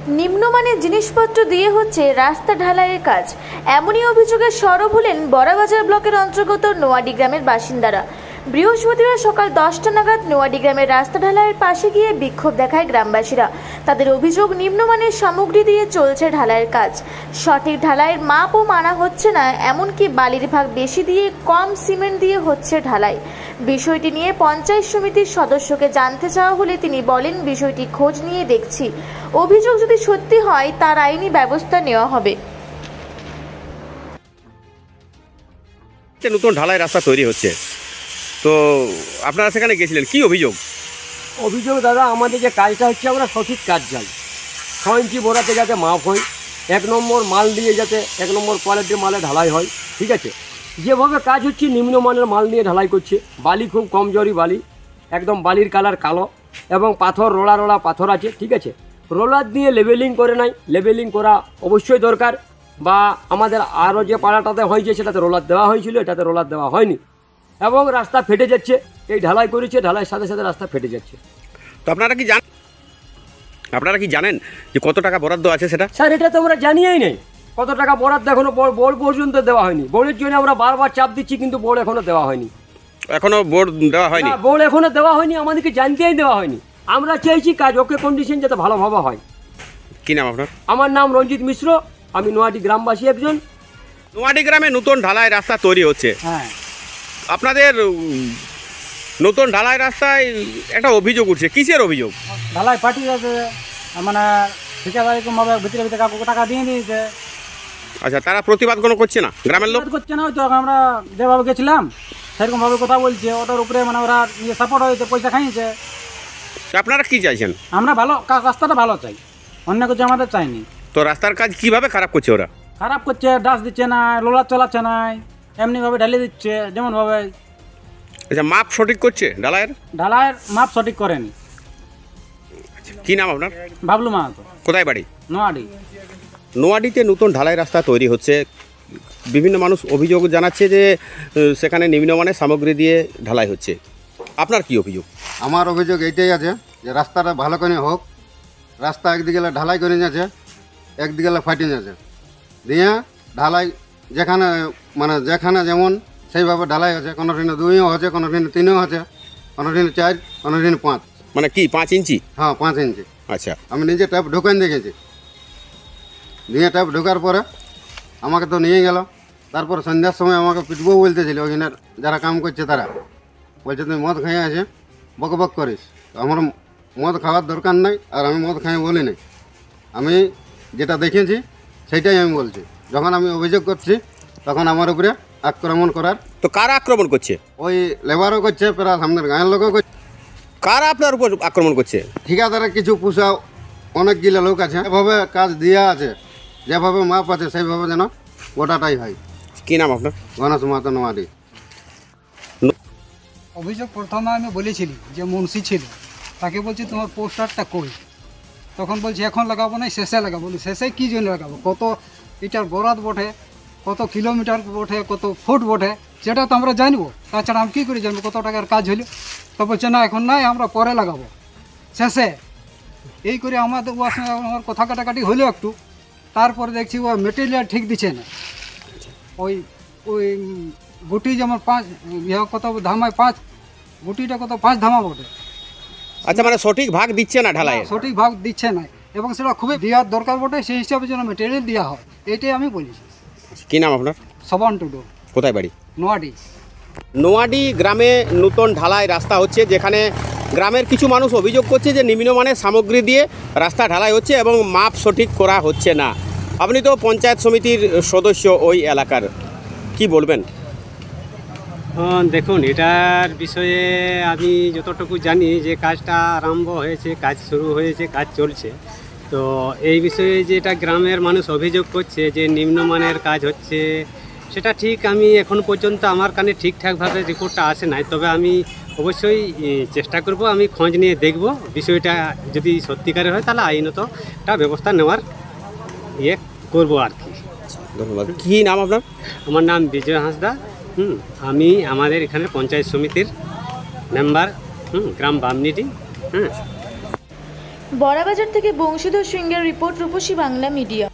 নিম্নমানের জিনিসপত্র দিয়ে হচ্ছে রাস্তা ঢালাইয়ের কাজ। এমনই অভিযোগে সরব হলেন বড়াবাজার ব্লকের অন্তর্গত নোয়াডি গ্রামের বাসিন্দারা। বৃহস্পতিবার সকাল 10টা নাগাদ নোয়াডি গ্রামের রাস্তা ঢালাইয়ের পাশে গিয়ে বিক্ষোভ দেখায় গ্রামবাসীরা। তাদের অভিযোগ, নিম্নমানের সামগ্রী দিয়ে চলছে ঢালাইয়ের কাজ, সঠিক ঢালাইয়ের মাপও মানা হচ্ছে না, এমনকি বালির ভাগ বেশি দিয়ে কম সিমেন্ট দিয়ে হচ্ছে ঢালাই। বিষয়টি নিয়ে পঞ্চায়েত সমিতির সদস্যকে জানতে চাওয়া হলে তিনি বলেন, বিষয়টি খোঁজ নিয়ে দেখছি, অভিযোগ যদি সত্যি হয় তার আইনি ব্যবস্থা নেওয়া হবে। নতুন ঢালাই রাস্তা তৈরি হচ্ছে, তো আপনারা সেখানে গেছিলেন, কি অভিযোগ? অভিযোগ দাদা, আমাদের যে কাজটা হচ্ছে আমরা সঠিক কাজ চাই, 6 ইঞ্চি বোরাতে যাতে মাপ হয়, 1 নম্বর মাল দিয়ে যাতে 1 নম্বর কোয়ালিটির মালে ঢালাই হয়, ঠিক আছে। যেভাবে কাজ হচ্ছে নিম্নমানের মাল নিয়ে ঢালাই করছে, বালি খুব কমজোরি বালি, একদম বালির কালার কালো, এবং পাথর রোলা রোলা পাথর আছে, ঠিক আছে। রোলার দিয়ে লেবেলিং করে নাই, লেবেলিং করা অবশ্যই দরকার, বা আমাদের আরও যে পাড়াটাতে হয়েছে সেটাতে রোলার দেওয়া হয়েছিল, এটাতে রোলার দেওয়া হয়নি, এবং রাস্তা ফেটে যাচ্ছে। এই ঢালাই করেছে, ঢালাইয়ের সাথে সাথে রাস্তা ফেটে যাচ্ছে। তো আপনারা কি জানেন যে কত টাকা বরাদ্দ আছে সেটা? স্যার, এটা তো আমরা জানিয়েই নেই, কত টাকা বরাদ্দ এখনো বোর্ড পর্যন্ত দেওয়া হয়নি। বোর্ডের জন্য আমরা বারবার চাপ দিচ্ছি, কিন্তু বোর্ড এখনো দেওয়া হয়নি। এখনো বোর্ড দেওয়া হয়নি? বোর্ড এখনো দেওয়া হয়নি, আমাদেরকে জানতেই দেওয়া হয়নি। আমরা চাইছি কাজ ওকে কন্ডিশন যাতে ভালোভাবে হয়। কি নাম আপনার? আমার নাম রঞ্জিত মিশ্র, আমি নোয়াডি গ্রামবাসী একজন। নোয়াডি গ্রামে নতুন ঢালাই রাস্তা তৈরি হচ্ছে, হ্যাঁ। আপনাদের নতুন ঢালাই রাস্তায় একটা অভিযোগ উঠছে, কিসের অভিযোগ? ঢালাই পার্টি আছে, মানে ঠিকাদারি ভাবে ভিতরে ভিতরে কাউকে টাকা দিয়ে দিয়েছে। আচ্ছা, তারা প্রতিবাদ কোনো করছে না? গ্রামের লোক করছে না, হয়তো আমরা যেভাবে গেছিলাম সেরকম ভাবে কথা বলছে, ওটার উপরে মানে ওরা সাপোর্ট হয়েছে, পয়সা খাইয়েছে। আপনারা কি চাইছেন? আমরা ভালো রাস্তাটা ভালো চাই, অন্য কিছু আমাদের চাইনি। তো রাস্তার কাজ কিভাবে খারাপ করছে ওরা? খারাপ করছে, ডাস দিচ্ছে না, লোলার চালাচ্ছে না, এমনিভাবে ঢালিয়ে দিচ্ছে যেমনভাবে। আচ্ছা, মাপ সঠিক করছে ঢালাইয়ের মাপ সঠিক করেনি। কি নাম আপনার? বাবলু মাহাতো। কোথায় বাড়ি? নোয়াডি। নোয়াডিতে নতুন ঢালাই রাস্তা তৈরি হচ্ছে, বিভিন্ন মানুষ অভিযোগ জানাচ্ছে যে সেখানে নিম্নমানের সামগ্রী দিয়ে ঢালাই হচ্ছে, আপনার কি অভিযোগ? আমার অভিযোগ এইটাই আছে যে রাস্তাটা ভালো করে হোক। রাস্তা একদিকে ঢালাই করে যাচ্ছে, একদিকে ফাটিয়ে যাচ্ছে, দিয়ে ঢালাই যেখানে যেমন সেইভাবে ঢালাই হচ্ছে। কোনো দিন 2ও হচ্ছে, কোনো দিন 3ও হচ্ছে, কোনো দিন 4, কোনো দিন 5। মানে কি 5 ইঞ্চি? হ্যাঁ, 5 ইঞ্চি। আচ্ছা, আমি নিজে ট্যাপ ঢোকান দেখেছি, দিয়ে ট্যাপ ঢোকার পরে আমাকে তো নিয়ে গেল। তারপর সন্ধ্যার সময় আমাকে পিটবো বলতেছিল, ওইখানে যারা কাম করছে তারা বলছে, তুমি মদ খাইয়ে আছে বক বক করিস। আমার মদ খাওয়ার দরকার নাই, আর আমি মদ খাই বলি নাই, আমি যেটা দেখেছি সেইটাই আমি বলছি। যখন আমি অভিযোগ করছি তখন আমার উপরে আক্রমণ করার। তো কারা আক্রমণ করছে? ওই লেবারও করছে, প্লাস আমাদের গাঁয়ের লোকও করছে। কারা আপনার উপর আক্রমণ করছে? ঠিকাদারের কিছু পোষা অনেকগুলো লোক আছে, এভাবে কাজ দেওয়া আছে, যেভাবে মাপ আছে সেইভাবে যেন গোটাটাই হয়। কি নাম আপনার? গণেশ মাহাতো, নোয়াডি। অভিযোগ প্রথমে আমি বলেছিলি যে মুন্সি ছিল, তাকে বলছি তোমার পোস্টারটা কই, তখন বলছি এখন লাগাবো না, শেষে লাগাবো। শেষে কী জন্য লাগাবো? কত এটার বরাদ বটে, কত কিলোমিটার বটে, কত ফুট বটে, সেটা তো আমরা জানবো। তাছাড়া আমি কী করে জানবো কত টাকার কাজ হলো? তো বলছে না এখন নাই, আমরা পরে লাগাবো শেষে। এই করে আমাদের ওর সঙ্গে আমার কথা কাটাকাটি হলো একটু। তারপরে দেখছি ও মেটেরিয়াল ঠিক দিচ্ছে না। ওই ওই গুটি যেমন 5 কত ধামায় 5 গুটিটা কত 5 ধামা বটে। আচ্ছা, মানে সঠিক ভাগ দিচ্ছে না ঢালাই? সঠিক ভাগ দিচ্ছে না, এবং সেটা খুবই দেওয়ার দরকার বটে, সেই হিসাবে যেন মেটেরিয়াল দেওয়া হয়, এইটাই আমি বলেছি। কি নাম আপনার? সবন টুডু। কোথায় বাড়ি? নোয়াডি। নোয়াডি গ্রামে নতুন ঢালাই রাস্তা হচ্ছে, যেখানে গ্রামের কিছু মানুষ অভিযোগ করছে যে নিম্নমানের সামগ্রী দিয়ে রাস্তা ঢালাই হচ্ছে এবং মাপ সঠিক করা হচ্ছে না। আপনি তো পঞ্চায়েত সমিতির সদস্য ওই এলাকার, কি বলবেন? দেখুন, এটার বিষয়ে আমি যতটুকু জানি যে কাজটা আরম্ভ হয়েছে, কাজ শুরু হয়েছে, কাজ চলছে। তো এই বিষয়ে যে এটা গ্রামের মানুষ অভিযোগ করছে যে নিম্নমানের কাজ হচ্ছে, সেটা ঠিক আমি এখন পর্যন্ত আমার কানে ঠিকঠাকভাবে রিপোর্টটা আসে নাই। তবে আমি অবশ্যই চেষ্টা করব, আমি খোঁজ নিয়ে দেখব বিষয়টা, যদি সত্যিকারের হয় তাহলে আইনত একটা ব্যবস্থা নেওয়ার করবো আর কি। ধন্যবাদ। কী নাম আপনার? আমার নাম বিজয় হাঁসদা। আমি আমাদের এখানে পঞ্চায়েত সমিতির মেম্বার, গ্রাম বামনিটি। বড়াবাজার থেকে বংশীধর সিংহের রিপোর্ট, রূপসী বাংলা মিডিয়া।